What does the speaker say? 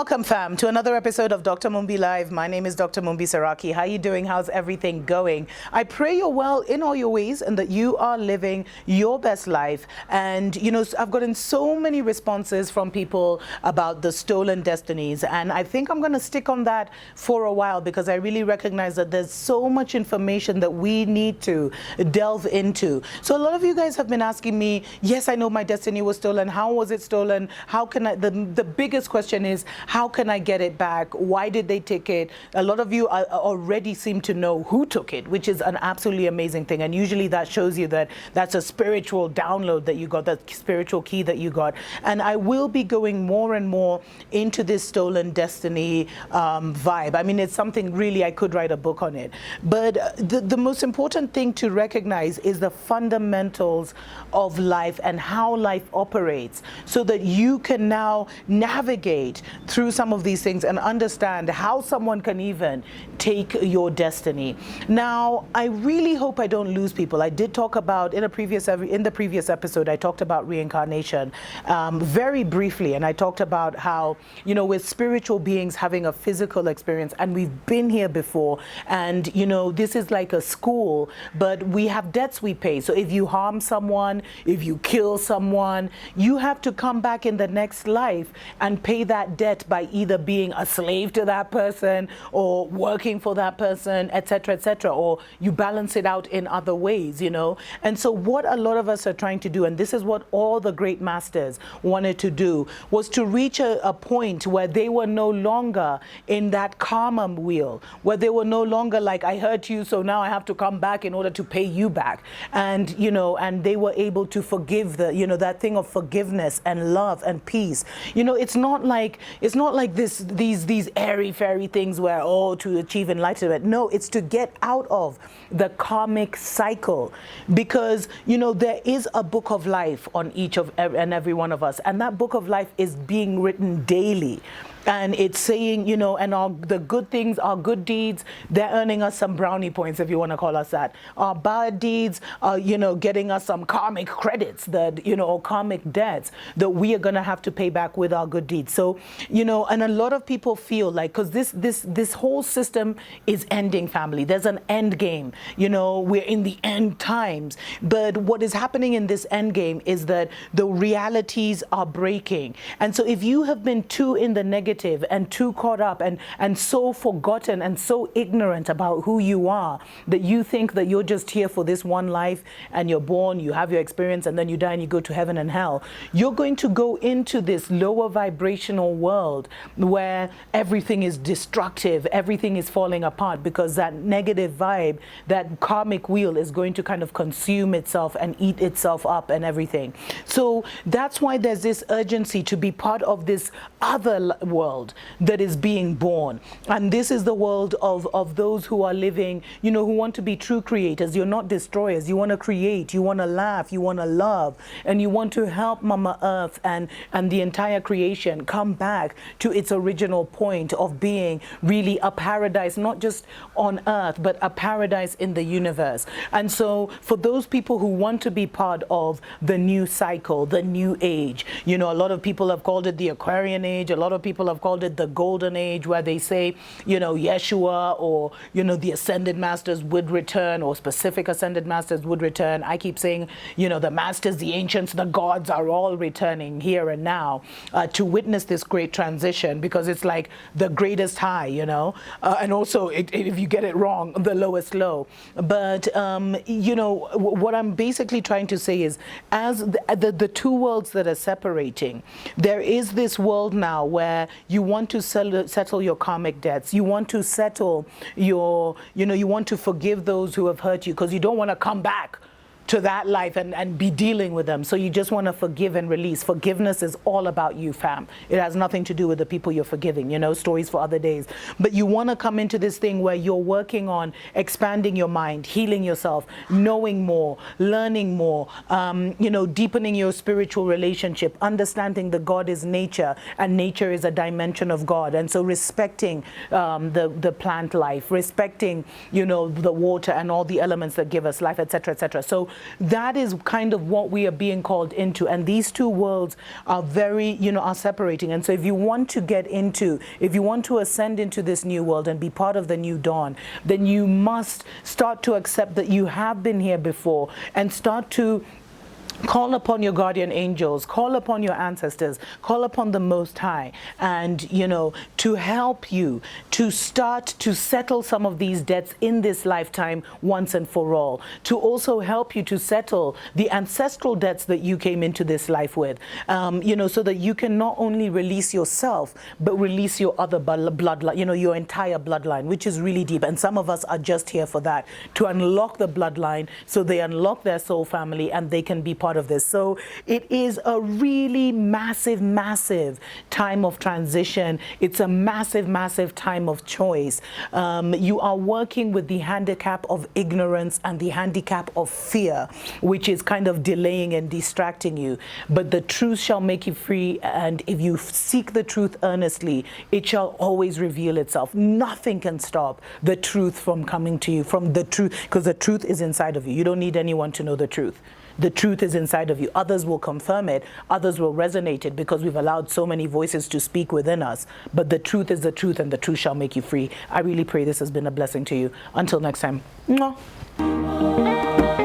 Welcome, fam, to another episode of Dr. Mumbi Live. My name is Dr. Mumbi Saraki. How you doing? How's everything going? I pray you're well in all your ways and that you are living your best life. And, you know, I've gotten so many responses from people about the stolen destinies. And I think I'm going to stick on that for a while because I really recognize that there's so much information that we need to delve into. So a lot of you guys have been asking me, yes, I know my destiny was stolen. How was it stolen? How can I, the biggest question is, how can I get it back? Why did they take it? A lot of you already seem to know who took it, which is an absolutely amazing thing. And usually that shows you that that's a spiritual download that you got, that spiritual key that you got. And I will be going more and more into this stolen destiny vibe. I mean, it's something really, I could write a book on it. But the most important thing to recognize is the fundamentals of life and how life operates so that you can now navigate through some of these things and understand how someone can even take your destiny. Now, I really hope I don't lose people. I did talk about in the previous episode, I talked about reincarnation very briefly, and I talked about how, you know, we're spiritual beings having a physical experience, and we've been here before, and you know, this is like a school, but we have debts we pay. So if you harm someone, if you kill someone, you have to come back in the next life and pay that debt by either being a slave to that person or working for that person, etc., or you balance it out in other ways, you know. And so what a lot of us are trying to do, and this is what all the great masters wanted to do, was to reach a point where they were no longer in that karma wheel, where they were no longer like, I hurt you, so now I have to come back in order to pay you back. And, you know, and they were able to forgive that thing of forgiveness and love and peace. You know, it's not like these airy fairy things where, oh, to achieve enlightenment. No, it's to get out of the karmic cycle, because, you know, there is a book of life on each and every one of us, and that book of life is being written daily. And it's saying, you know, and the good things, our good deeds, they're earning us some brownie points, if you want to call us that. Our bad deeds are, you know, getting us some karmic credits that, you know, or karmic debts that we are going to have to pay back with our good deeds. So, you know, and a lot of people feel like, because this whole system is ending, family. There's an end game. You know, we're in the end times. But what is happening in this end game is that the realities are breaking. And so if you have been too in the negative and too caught up and so forgotten and so ignorant about who you are that you think that you're just here for this one life and you're born, you have your experience, and then you die and you go to heaven and hell, you're going to go into this lower vibrational world where everything is destructive, everything is falling apart, because that negative vibe, that karmic wheel, is going to kind of consume itself and eat itself up and everything. So that's why there's this urgency to be part of this other world that is being born. And this is the world of those who are living, you know, who want to be true creators. You're not destroyers. You want to create, you want to laugh, you want to love, and you want to help Mama Earth and the entire creation come back to its original point of being really a paradise, not just on Earth, but a paradise in the universe. And so for those people who want to be part of the new cycle, the new age, you know, a lot of people have called it the Aquarian age. A lot of people have called it the golden age, where they say, you know, Yeshua or, you know, the ascended masters would return, or specific ascended masters would return. I keep saying, you know, the masters, the ancients, the gods are all returning here and now to witness this great transition, because it's like the greatest high, you know, and also if you get it wrong, the lowest low. But, you know, what I'm basically trying to say is, as the two worlds that are separating, there is this world now where you want to settle your karmic debts. You want to settle your, you know, you want to forgive those who have hurt you, because you don't want to come back to that life and be dealing with them. So you just want to forgive and release. Forgiveness is all about you, fam. It has nothing to do with the people you're forgiving, you know, stories for other days. But you want to come into this thing where you're working on expanding your mind, healing yourself, knowing more, learning more, you know, deepening your spiritual relationship, understanding that God is nature and nature is a dimension of God. And so respecting the plant life, respecting, you know, the water and all the elements that give us life, etc., etc. So that is kind of what we are being called into. And these two worlds are very, are separating. And so if you want to if you want to ascend into this new world and be part of the new dawn, then you must start to accept that you have been here before and start to call upon your guardian angels, call upon your ancestors, call upon the Most High, and, to help you to start to settle some of these debts in this lifetime once and for all, to also help you to settle the ancestral debts that you came into this life with, so that you can not only release yourself, but release your other bloodline, your entire bloodline, which is really deep. And some of us are just here for that, to unlock the bloodline so they unlock their soul family and they can be part of this. So it is a really massive, massive time of transition. It's a massive, massive time of choice. You are working with the handicap of ignorance and the handicap of fear, which is kind of delaying and distracting you. But the truth shall make you free, and if you seek the truth earnestly, it shall always reveal itself. Nothing can stop the truth from coming to you, from the truth, because the truth is inside of you. You don't need anyone to know the truth. The truth is inside of you. Others will confirm it. Others will resonate it because we've allowed so many voices to speak within us. But the truth is the truth, and the truth shall make you free. I really pray this has been a blessing to you. Until next time. Mwah.